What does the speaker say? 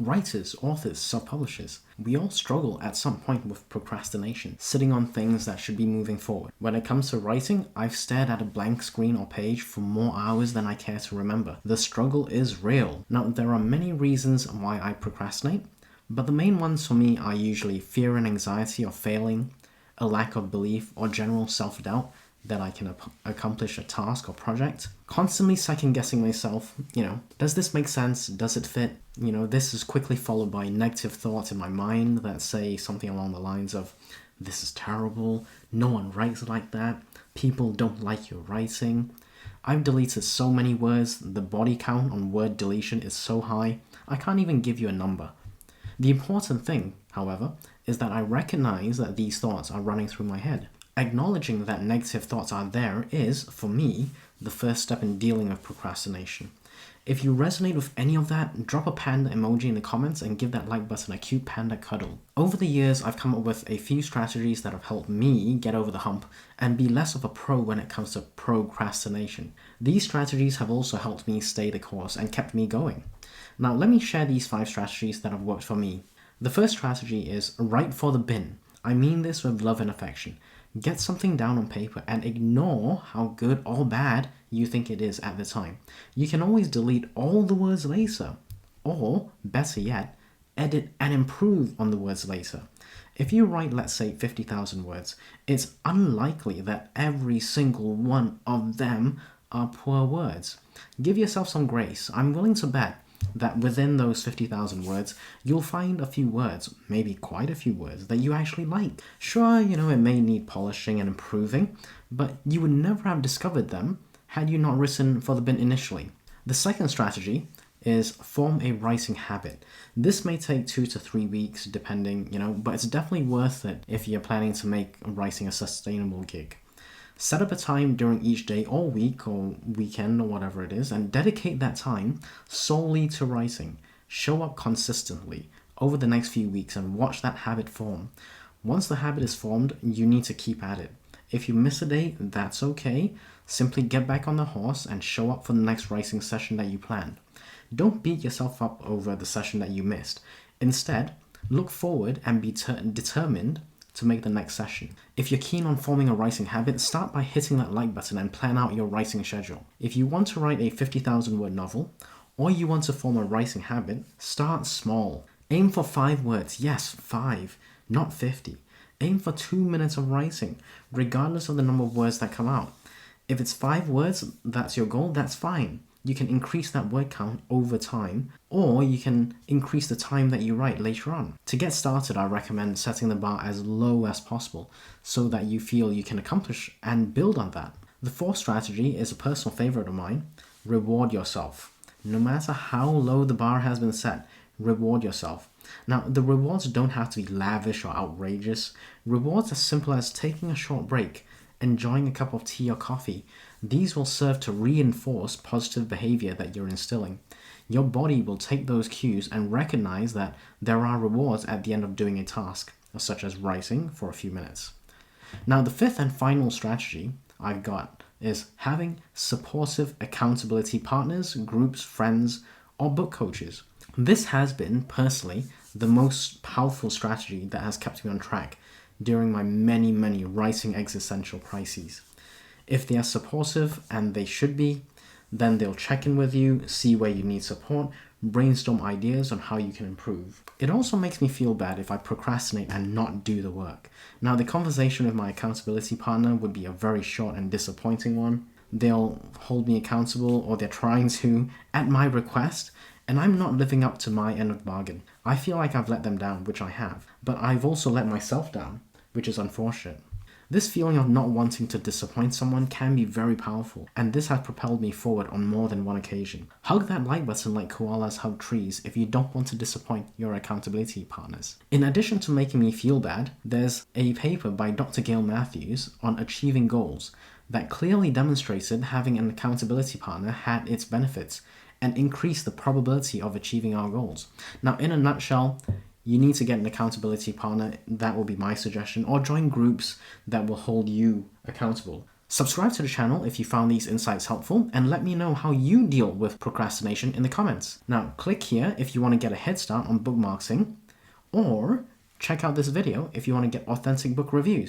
Writers, authors, self-publishers, we all struggle at some point with procrastination, sitting on things that should be moving forward. When it comes to writing, I've stared at a blank screen or page for more hours than I care to remember. The struggle is real. Now, there are many reasons why I procrastinate, but the main ones for me are usually fear and anxiety of failing, a lack of belief, or general self-doubt that I can accomplish a task or project. Constantly second-guessing myself, does this make sense? Does it fit? This is quickly followed by negative thoughts in my mind that say something along the lines of, this is terrible, no one writes like that, people don't like your writing. I've deleted so many words, the body count on word deletion is so high, I can't even give you a number. The important thing, however, is that I recognize that these thoughts are running through my head. Acknowledging that negative thoughts are there is, for me, the first step in dealing with procrastination. If you resonate with any of that, drop a panda emoji in the comments and give that like button a cute panda cuddle. Over the years, I've come up with a few strategies that have helped me get over the hump and be less of a pro when it comes to procrastination. These strategies have also helped me stay the course and kept me going. Now, let me share these 5 strategies that have worked for me. The first strategy is write for the bin. I mean this with love and affection. Get something down on paper and ignore how good or bad you think it is at the time. You can always delete all the words later, or better yet, edit and improve on the words later. If you write, let's say, 50,000 words, it's unlikely that every single one of them are poor words. Give yourself some grace. I'm willing to bet that within those 50,000 words, you'll find a few words, maybe quite a few words, that you actually like. Sure, it may need polishing and improving, but you would never have discovered them had you not written for the bin initially. The second strategy is form a writing habit. This may take 2 to 3 weeks, depending, but it's definitely worth it if you're planning to make writing a sustainable gig. Set up a time during each day or week or weekend or whatever it is and dedicate that time solely to writing. Show up consistently over the next few weeks and watch that habit form. Once the habit is formed, you need to keep at it. If you miss a day, that's okay. Simply get back on the horse and show up for the next writing session that you planned. Don't beat yourself up over the session that you missed. Instead, look forward and be determined to make the next session. If you're keen on forming a writing habit, start by hitting that like button and plan out your writing schedule. If you want to write a 50,000 word novel, or you want to form a writing habit, start small. Aim for 5 words. Yes, 5, not 50. Aim for 2 minutes of writing, regardless of the number of words that come out. If it's 5 words, that's your goal, that's fine. You can increase that word count over time, or you can increase the time that you write later on. To get started, I recommend setting the bar as low as possible so that you feel you can accomplish and build on that. The fourth strategy is a personal favorite of mine. Reward yourself. No matter how low the bar has been set, reward yourself. Now, the rewards don't have to be lavish or outrageous. Rewards as simple as taking a short break, enjoying a cup of tea or coffee. These will serve to reinforce positive behavior that you're instilling. Your body will take those cues and recognize that there are rewards at the end of doing a task, such as writing for a few minutes. Now, the fifth and final strategy I've got is having supportive accountability partners, groups, friends, or book coaches. This has been, personally, the most powerful strategy that has kept me on track during my many writing existential crises. If they are supportive, and they should be, then they'll check in with you, see where you need support, brainstorm ideas on how you can improve. It also makes me feel bad if I procrastinate and not do the work. Now, the conversation with my accountability partner would be a very short and disappointing one. They'll hold me accountable, or they're trying to, at my request, and I'm not living up to my end of the bargain. I feel like I've let them down, which I have, but I've also let myself down, which is unfortunate. This feeling of not wanting to disappoint someone can be very powerful, and this has propelled me forward on more than one occasion. Hug that like button like koalas hug trees if you don't want to disappoint your accountability partners. In addition to making me feel bad, there's a paper by Dr. Gail Matthews on achieving goals that clearly demonstrated having an accountability partner had its benefits and increased the probability of achieving our goals. Now, in a nutshell, you need to get an accountability partner. That will be my suggestion, or join groups that will hold you accountable. Subscribe to the channel if you found these insights helpful, and let me know how you deal with procrastination in the comments. Now, click here if you want to get a head start on bookmarking, or check out this video if you want to get authentic book reviews.